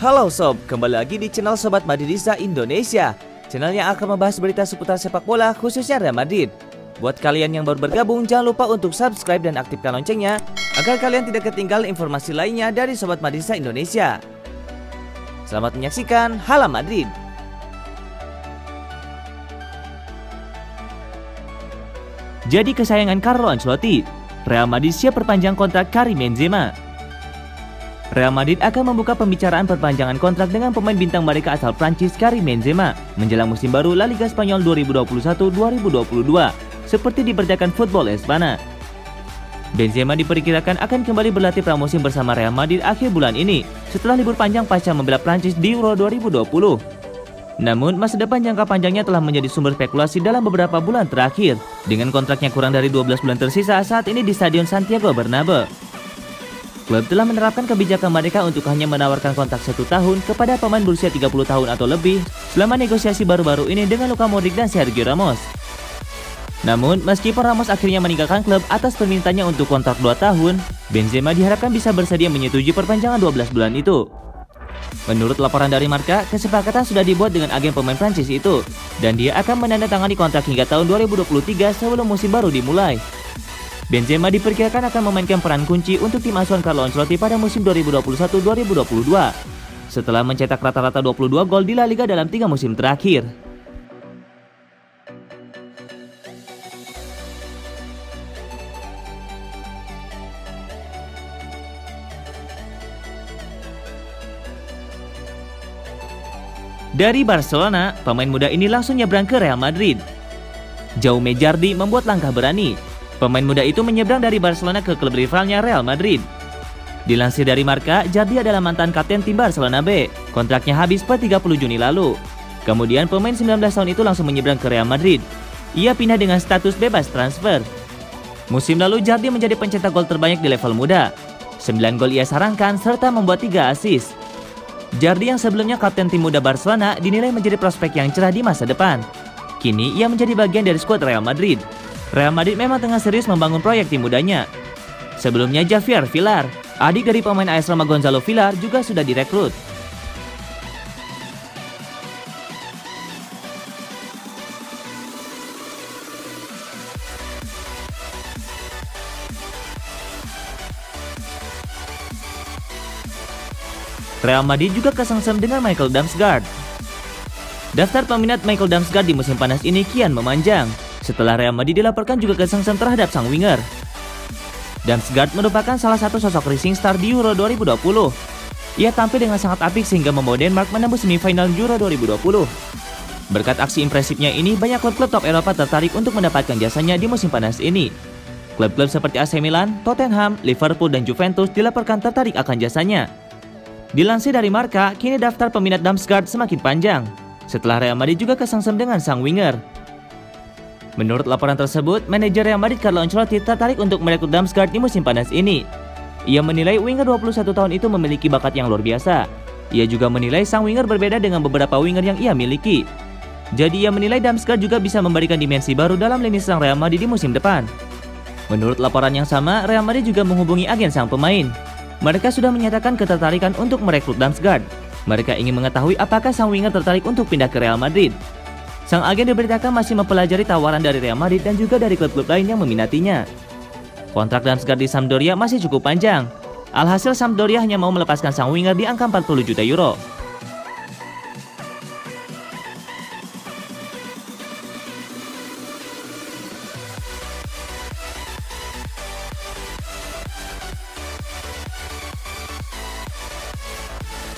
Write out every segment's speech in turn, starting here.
Halo sob, kembali lagi di channel Sobat Madridista Indonesia, channel yang akan membahas berita seputar sepak bola khususnya Real Madrid. Buat kalian yang baru bergabung, jangan lupa untuk subscribe dan aktifkan loncengnya agar kalian tidak ketinggalan informasi lainnya dari Sobat Madridista Indonesia. Selamat menyaksikan Hala Madrid. Jadi kesayangan Carlo Ancelotti, Real Madrid siap perpanjang kontrak Karim Benzema. Real Madrid akan membuka pembicaraan perpanjangan kontrak dengan pemain bintang mereka asal Prancis Karim Benzema menjelang musim baru La Liga Spanyol 2021-2022 seperti diberitakan Football Espana. Benzema diperkirakan akan kembali berlatih pramusim bersama Real Madrid akhir bulan ini setelah libur panjang pasca membela Prancis di Euro 2020. Namun masa depan jangka panjangnya telah menjadi sumber spekulasi dalam beberapa bulan terakhir dengan kontraknya kurang dari 12 bulan tersisa saat ini di Stadion Santiago Bernabeu. Klub telah menerapkan kebijakan mereka untuk hanya menawarkan kontrak 1 tahun kepada pemain berusia 30 tahun atau lebih selama negosiasi baru-baru ini dengan Luka Modric dan Sergio Ramos. Namun, meskipun Ramos akhirnya meninggalkan klub atas permintaannya untuk kontrak 2 tahun, Benzema diharapkan bisa bersedia menyetujui perpanjangan 12 bulan itu. Menurut laporan dari Marca, kesepakatan sudah dibuat dengan agen pemain Prancis itu, dan dia akan menandatangani kontrak hingga tahun 2023 sebelum musim baru dimulai. Benzema diperkirakan akan memainkan peran kunci untuk tim asuhan Carlo Ancelotti pada musim 2021-2022 setelah mencetak rata-rata 22 gol di La Liga dalam 3 musim terakhir. Dari Barcelona, pemain muda ini langsung nyebrang ke Real Madrid. Jaume Jardi membuat langkah berani. Pemain muda itu menyeberang dari Barcelona ke klub rivalnya Real Madrid. Dilansir dari Marca, Jardi adalah mantan kapten tim Barcelona B. Kontraknya habis per 30 Juni lalu. Kemudian pemain 19 tahun itu langsung menyeberang ke Real Madrid. Ia pindah dengan status bebas transfer. Musim lalu Jardi menjadi pencetak gol terbanyak di level muda. 9 gol ia sarangkan serta membuat 3 assist. Jardi yang sebelumnya kapten tim muda Barcelona dinilai menjadi prospek yang cerah di masa depan. Kini ia menjadi bagian dari skuad Real Madrid. Real Madrid memang tengah serius membangun proyek tim mudanya. Sebelumnya Javier Villar, adik dari pemain AS Roma Gonzalo Villar, juga sudah direkrut. Real Madrid juga kesengsem dengan Michael Damsgaard. Daftar peminat Michael Damsgaard di musim panas ini kian memanjang setelah Real Madrid dilaporkan juga kesengsem terhadap sang winger. Damsgaard merupakan salah satu sosok rising star di Euro 2020. Ia tampil dengan sangat apik sehingga membawa Denmark menembus semifinal Euro 2020. Berkat aksi impresifnya ini, banyak klub-klub top Eropa tertarik untuk mendapatkan jasanya di musim panas ini. Klub-klub seperti AC Milan, Tottenham, Liverpool, dan Juventus dilaporkan tertarik akan jasanya. Dilansir dari Marca, kini daftar peminat Damsgaard semakin panjang setelah Real Madrid juga kesengsem dengan sang winger. Menurut laporan tersebut, manajer Real Madrid Carlo Ancelotti tertarik untuk merekrut Damsgaard di musim panas ini. Ia menilai winger 21 tahun itu memiliki bakat yang luar biasa. Ia juga menilai sang winger berbeda dengan beberapa winger yang ia miliki. Jadi ia menilai Damsgaard juga bisa memberikan dimensi baru dalam lini serang Real Madrid di musim depan. Menurut laporan yang sama, Real Madrid juga menghubungi agen sang pemain. Mereka sudah menyatakan ketertarikan untuk merekrut Damsgaard. Mereka ingin mengetahui apakah sang winger tertarik untuk pindah ke Real Madrid. Sang agen diberitakan masih mempelajari tawaran dari Real Madrid dan juga dari klub-klub lain yang meminatinya. Kontrak Damsgaard di Sampdoria masih cukup panjang. Alhasil Sampdoria hanya mau melepaskan sang winger di angka 40 juta euro.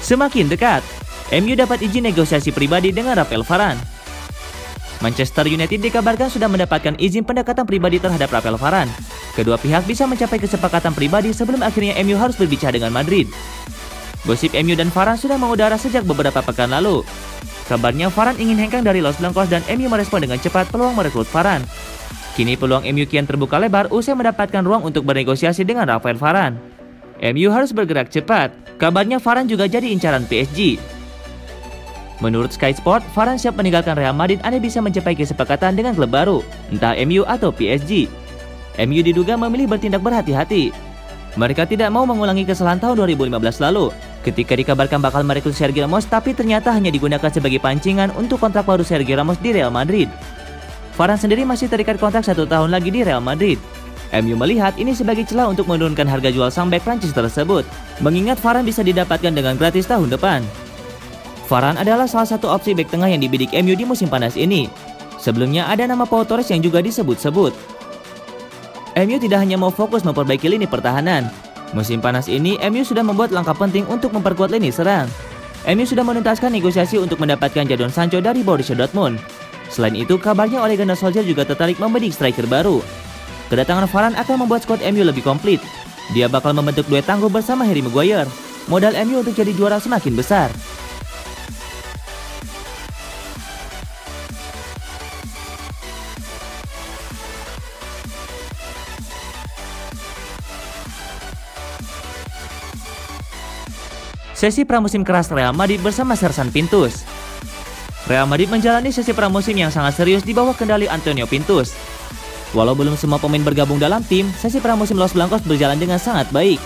Semakin dekat, MU dapat izin negosiasi pribadi dengan Rafael Varane. Manchester United dikabarkan sudah mendapatkan izin pendekatan pribadi terhadap Rafael Varane. Kedua pihak bisa mencapai kesepakatan pribadi sebelum akhirnya MU harus berbicara dengan Madrid. Gosip MU dan Varane sudah mengudara sejak beberapa pekan lalu. Kabarnya Varane ingin hengkang dari Los Blancos dan MU merespon dengan cepat peluang merekrut Varane. Kini peluang MU kian terbuka lebar usai mendapatkan ruang untuk bernegosiasi dengan Rafael Varane. MU harus bergerak cepat. Kabarnya Varane juga jadi incaran PSG. Menurut Sky Sport, Varane siap meninggalkan Real Madrid hanya bisa mencapai kesepakatan dengan klub baru, entah MU atau PSG. MU diduga memilih bertindak berhati-hati. Mereka tidak mau mengulangi kesalahan tahun 2015 lalu. ketika dikabarkan bakal merekrut Sergio Ramos, tapi ternyata hanya digunakan sebagai pancingan untuk kontrak baru Sergio Ramos di Real Madrid. Varane sendiri masih terikat kontrak 1 tahun lagi di Real Madrid. MU melihat ini sebagai celah untuk menurunkan harga jual sang bek Prancis tersebut, mengingat Varane bisa didapatkan dengan gratis tahun depan. Varane adalah salah satu opsi bek tengah yang dibidik MU di musim panas ini. Sebelumnya ada nama Pau Torres yang juga disebut-sebut. MU tidak hanya mau fokus memperbaiki lini pertahanan. Musim panas ini, MU sudah membuat langkah penting untuk memperkuat lini serang. MU sudah menuntaskan negosiasi untuk mendapatkan Jadon Sancho dari Borussia Dortmund. Selain itu, kabarnya Ole Gunnar Solskjaer juga tertarik membidik striker baru. Kedatangan Varane akan membuat skuad MU lebih komplit. Dia bakal membentuk duet tangguh bersama Harry Maguire. Modal MU untuk jadi juara semakin besar. Sesi pramusim keras Real Madrid bersama Sersan Pintus. Real Madrid menjalani sesi pramusim yang sangat serius di bawah kendali Antonio Pintus. Walau belum semua pemain bergabung dalam tim, sesi pramusim Los Blancos berjalan dengan sangat baik.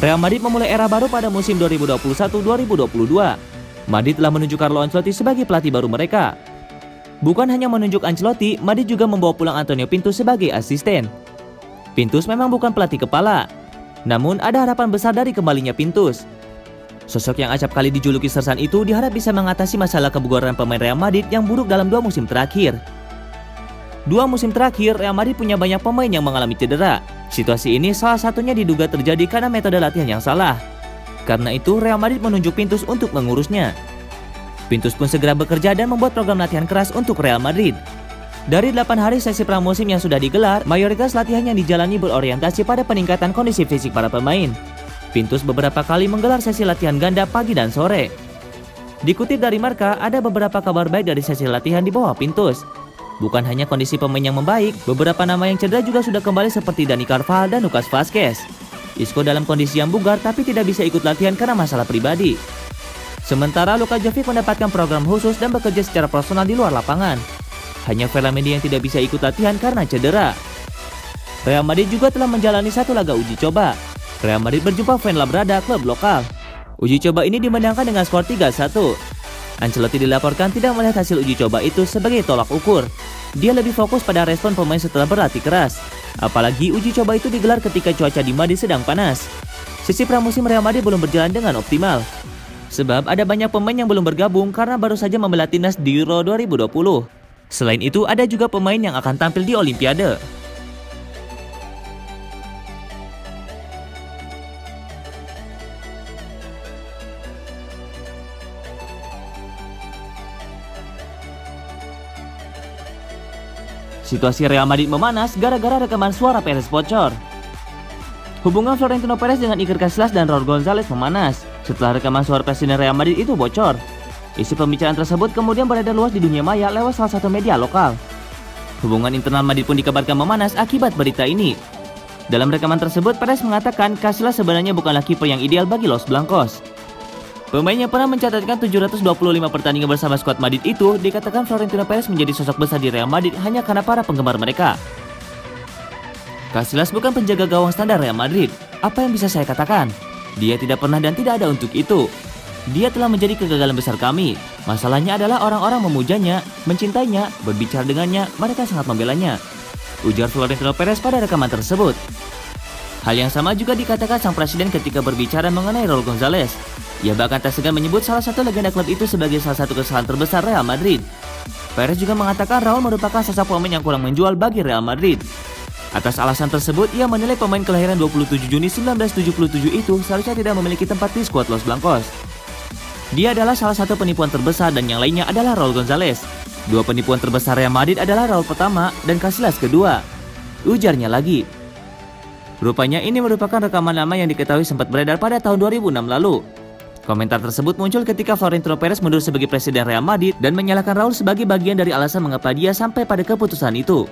Real Madrid memulai era baru pada musim 2021-2022. Madrid telah menunjuk Carlo Ancelotti sebagai pelatih baru mereka. Bukan hanya menunjuk Ancelotti, Madrid juga membawa pulang Antonio Pintus sebagai asisten. Pintus memang bukan pelatih kepala, namun ada harapan besar dari kembalinya Pintus. Sosok yang acap kali dijuluki Sersan itu diharap bisa mengatasi masalah kebugaran pemain Real Madrid yang buruk dalam 2 musim terakhir. 2 musim terakhir, Real Madrid punya banyak pemain yang mengalami cedera. Situasi ini salah satunya diduga terjadi karena metode latihan yang salah. Karena itu, Real Madrid menunjuk Pintus untuk mengurusnya. Pintus pun segera bekerja dan membuat program latihan keras untuk Real Madrid. Dari 8 hari sesi pramusim yang sudah digelar, mayoritas latihan yang dijalani berorientasi pada peningkatan kondisi fisik para pemain. Pintus beberapa kali menggelar sesi latihan ganda pagi dan sore. Dikutip dari Marca, ada beberapa kabar baik dari sesi latihan di bawah Pintus. Bukan hanya kondisi pemain yang membaik, beberapa nama yang cedera juga sudah kembali seperti Dani Carvajal dan Lucas Vazquez. Isco dalam kondisi yang bugar tapi tidak bisa ikut latihan karena masalah pribadi. Sementara Luka Jovic mendapatkan program khusus dan bekerja secara personal di luar lapangan. Hanya Ferland Mendy yang tidak bisa ikut latihan karena cedera. Real Madrid juga telah menjalani 1 laga uji coba. Real Madrid berjumpa Fuenlabrada, klub lokal. Uji coba ini dimenangkan dengan skor 3-1. Ancelotti dilaporkan tidak melihat hasil uji coba itu sebagai tolak ukur. Dia lebih fokus pada respon pemain setelah berlatih keras. Apalagi uji coba itu digelar ketika cuaca di Madrid sedang panas. Sesi pramusim Real Madrid belum berjalan dengan optimal. Sebab ada banyak pemain yang belum bergabung karena baru saja membela timnas di Euro 2020. Selain itu, ada juga pemain yang akan tampil di Olimpiade. Situasi Real Madrid memanas gara-gara rekaman suara Perez bocor. Hubungan Florentino Perez dengan Iker Casillas dan Raul González memanas setelah rekaman suara Presiden Real Madrid itu bocor. Isi pembicaraan tersebut kemudian beredar luas di dunia maya lewat salah satu media lokal. Hubungan internal Madrid pun dikabarkan memanas akibat berita ini. Dalam rekaman tersebut, Perez mengatakan Casillas sebenarnya bukanlah kiper yang ideal bagi Los Blancos. Pemain yang pernah mencatatkan 725 pertandingan bersama skuad Madrid itu dikatakan Florentino Perez menjadi sosok besar di Real Madrid hanya karena para penggemar mereka. Casillas bukan penjaga gawang standar Real Madrid. Apa yang bisa saya katakan? Dia tidak pernah dan tidak ada untuk itu. Dia telah menjadi kegagalan besar kami. Masalahnya adalah orang-orang memujanya, mencintainya, berbicara dengannya, mereka sangat membelanya, ujar Florentino Perez pada rekaman tersebut. Hal yang sama juga dikatakan sang presiden ketika berbicara mengenai Raul González. Ia bahkan tak segan menyebut salah satu legenda klub itu sebagai salah satu kesalahan terbesar Real Madrid. Perez juga mengatakan Raul merupakan sosok pemain yang kurang menjual bagi Real Madrid. Atas alasan tersebut, ia menilai pemain kelahiran 27 Juni 1977 itu seharusnya tidak memiliki tempat di skuad Los Blancos. Dia adalah salah satu penipuan terbesar dan yang lainnya adalah Raul González. 2 penipuan terbesar Real Madrid adalah Raul pertama dan Casillas kedua, ujarnya lagi. Rupanya ini merupakan rekaman lama yang diketahui sempat beredar pada tahun 2006 lalu. Komentar tersebut muncul ketika Florentino Perez mundur sebagai presiden Real Madrid dan menyalahkan Raul sebagai bagian dari alasan mengapa dia sampai pada keputusan itu.